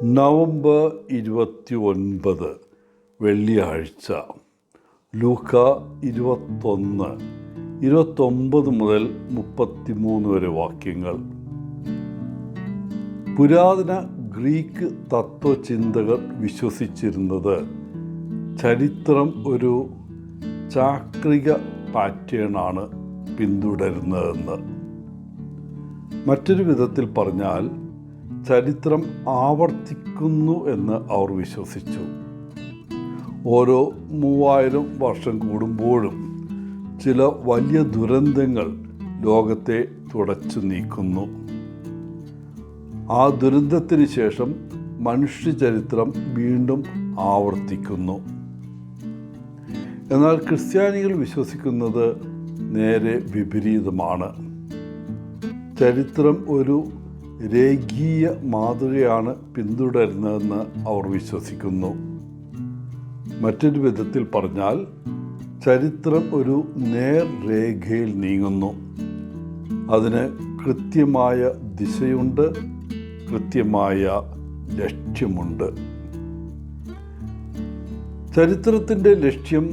November 29 വെള്ളിയാഴ്ച. ലൂക്ക 21:29 മുതൽ 33 വരെ വാക്യങ്ങൾ. പുരാതന ഗ്രീക്ക് തത്വചിന്തകർ വിശ്വസിച്ചിരുന്നത് ചരിത്രം ഒരു ചാക്രിക പാറ്റേണാണ് പിന്തുടരുന്നതെന്ന്. മറ്റൊരു വിധത്തിൽ പറഞ്ഞാൽ ചരിത്രം ആവർത്തിക്കുന്നു എന്ന് അവർ വിശ്വസിച്ചു. ഓരോ 3000 വർഷം കൂടുമ്പോഴും ചില വലിയ ദുരന്തങ്ങൾ ലോകത്തെ തുടച്ചു നീക്കുന്നു. ആ ദുരന്തത്തിന് ശേഷം മനുഷ്യചരിത്രം വീണ്ടും ആവർത്തിക്കുന്നു. എന്നാൽ ക്രിസ്ത്യാനികൾ വിശ്വസിക്കുന്നത് നേരെ വിപരീതമാണ്. ചരിത്രം ഒരു രേഖീയ മാതൃകയാണ് പിന്തുടരുന്നതെന്ന് അവർ വിശ്വസിക്കുന്നു. മറ്റൊരു വിധത്തിൽ പറഞ്ഞാൽ ചരിത്രം ഒരു നേർരേഖയിൽ നീങ്ങുന്നു. അതിന് കൃത്യമായ ദിശയുണ്ട്, കൃത്യമായ ലക്ഷ്യമുണ്ട്. ചരിത്രത്തിൻ്റെ ലക്ഷ്യം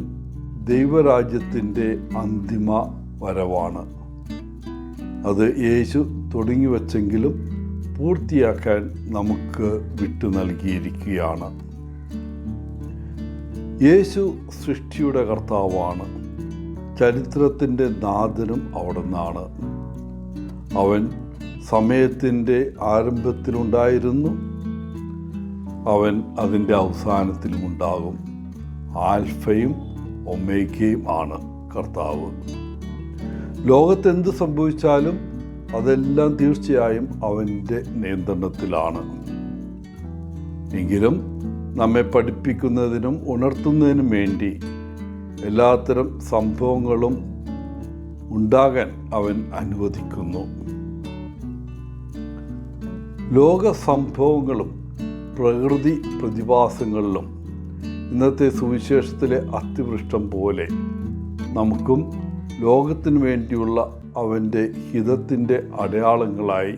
ദൈവരാജ്യത്തിൻ്റെ അന്തിമ വരവാണ്. അത് യേശു തുടങ്ങിവെച്ചെങ്കിലും പൂർത്തിയാക്കാൻ നമുക്ക് വിട്ടു നൽകിയിരിക്കുകയാണ്. യേശു സൃഷ്ടിയുടെ കർത്താവാണ്. ചരിത്രത്തിൻ്റെ നാഥനും അവിടുന്നാണ്. അവൻ സമയത്തിൻ്റെ ആരംഭത്തിലുണ്ടായിരുന്നു, അവൻ അതിൻ്റെ അവസാനത്തിലുമുണ്ടാകും. ആൽഫയും ഒമേഗയും ആണ് കർത്താവ്. ലോകത്തെന്ത് സംഭവിച്ചാലും അതെല്ലാം തീർച്ചയായും അവൻ്റെ നിയന്ത്രണത്തിലാണ്. എങ്കിലും നമ്മെ പഠിപ്പിക്കുന്നതിനും ഉണർത്തുന്നതിനും വേണ്ടി എല്ലാത്തരം സംഭവങ്ങളും ഉണ്ടാകാൻ അവൻ അനുവദിക്കുന്നു. ലോക സംഭവങ്ങളും പ്രകൃതി പ്രതിഭാസങ്ങളിലും ഇന്നത്തെ സുവിശേഷത്തിലെ അത്തിവൃഷ്ടം പോലെ നമുക്കും ലോകത്തിനു വേണ്ടിയുള്ള അവൻ്റെ ഹിതത്തിൻ്റെ അടയാളങ്ങളായി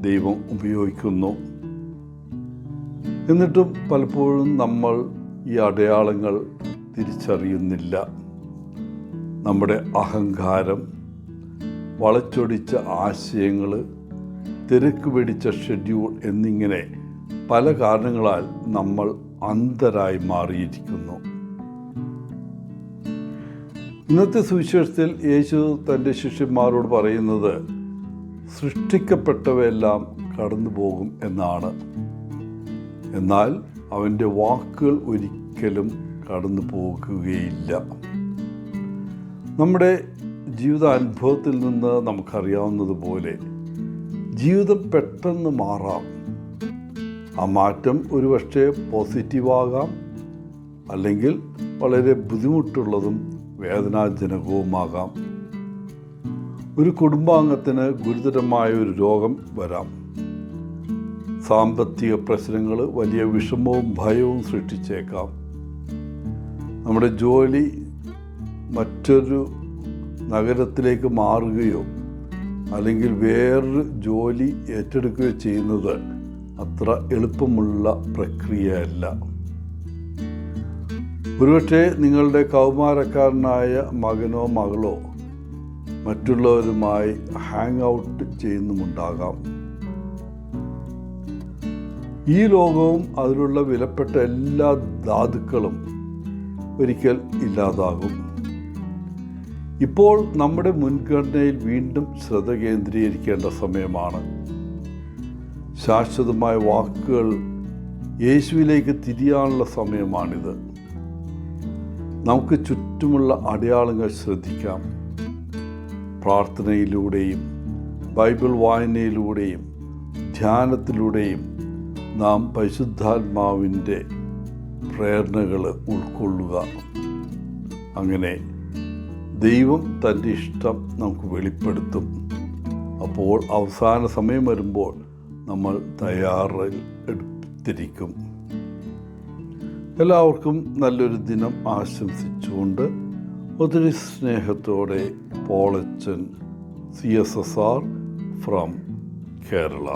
ദൈവം ഉപയോഗിക്കുന്നു. എന്നിട്ടും പലപ്പോഴും നമ്മൾ ഈ അടയാളങ്ങൾ തിരിച്ചറിയുന്നില്ല. നമ്മുടെ അഹങ്കാരം, വളച്ചൊടിച്ച ആശയങ്ങൾ, തിരക്ക് പിടിച്ച ഷെഡ്യൂൾ എന്നിങ്ങനെ പല കാരണങ്ങളാൽ നമ്മൾ അന്ധരായി മാറിയിരിക്കുന്നു. ഇന്നത്തെ സുവിശേഷത്തിൽ യേശു തൻ്റെ ശിഷ്യന്മാരോട് പറയുന്നത് സൃഷ്ടിക്കപ്പെട്ടവയെല്ലാം കടന്നു പോകും എന്നാണ്. എന്നാൽ അവൻ്റെ വാക്കുകൾ ഒരിക്കലും കടന്നു പോകുകയില്ല. നമ്മുടെ ജീവിതാനുഭവത്തിൽ നിന്ന് നമുക്കറിയാവുന്നതുപോലെ ജീവിതം പെട്ടെന്ന് മാറാം. ആ മാറ്റം ഒരുപക്ഷെ പോസിറ്റീവാകാം, അല്ലെങ്കിൽ വളരെ ബുദ്ധിമുട്ടുള്ളതും വേദനാജനകവുമാകാം. ഒരു കുടുംബാംഗത്തിന് ഗുരുതരമായ ഒരു രോഗം വരാം. സാമ്പത്തിക പ്രശ്നങ്ങൾ വലിയ വിഷമവും ഭയവും സൃഷ്ടിച്ചേക്കാം. നമ്മുടെ ജോലി മറ്റൊരു നഗരത്തിലേക്ക് മാറുകയോ അല്ലെങ്കിൽ വേറൊരു ജോലി ഏറ്റെടുക്കുകയോ ചെയ്യുന്നത് അത്ര എളുപ്പമുള്ള പ്രക്രിയയല്ല. ഒരുപക്ഷെ നിങ്ങളുടെ കൗമാരക്കാരനായ മകനോ മകളോ മറ്റുള്ളവരുമായി ഹാങ് ഔട്ട് ചെയ്യുന്നുമുണ്ടാകാം. ഈ ലോകവും അതിലുള്ള വിലപ്പെട്ട എല്ലാ ധാതുക്കളും ഒരിക്കൽ ഇല്ലാതാകും. ഇപ്പോൾ നമ്മുടെ മുൻഗണനയിൽ വീണ്ടും ശ്രദ്ധ കേന്ദ്രീകരിക്കേണ്ട സമയമാണ്. ശാശ്വതമായ വാക്കുകൾ യേശുവിലേക്ക് തിരിയാനുള്ള സമയമാണിത്. നമുക്ക് ചുറ്റുമുള്ള അടയാളങ്ങൾ ശ്രദ്ധിക്കാം. പ്രാർത്ഥനയിലൂടെയും ബൈബിൾ വായനയിലൂടെയും ധ്യാനത്തിലൂടെയും നാം പരിശുദ്ധാത്മാവിൻ്റെ പ്രേരണകൾ ഉൾക്കൊള്ളുക. അങ്ങനെ ദൈവം തൻ്റെ ഇഷ്ടം നമുക്ക് വെളിപ്പെടുത്തും. അപ്പോൾ അവസാന സമയം വരുമ്പോൾ നമ്മൾ തയ്യാറിൽ എടുത്തിരിക്കും. എല്ലാവർക്കും നല്ലൊരു ദിനം ആശംസിച്ചുകൊണ്ട് ഒത്തിരി സ്നേഹത്തോടെ പോളച്ചൻ CSSR ഫ്രം കേരള.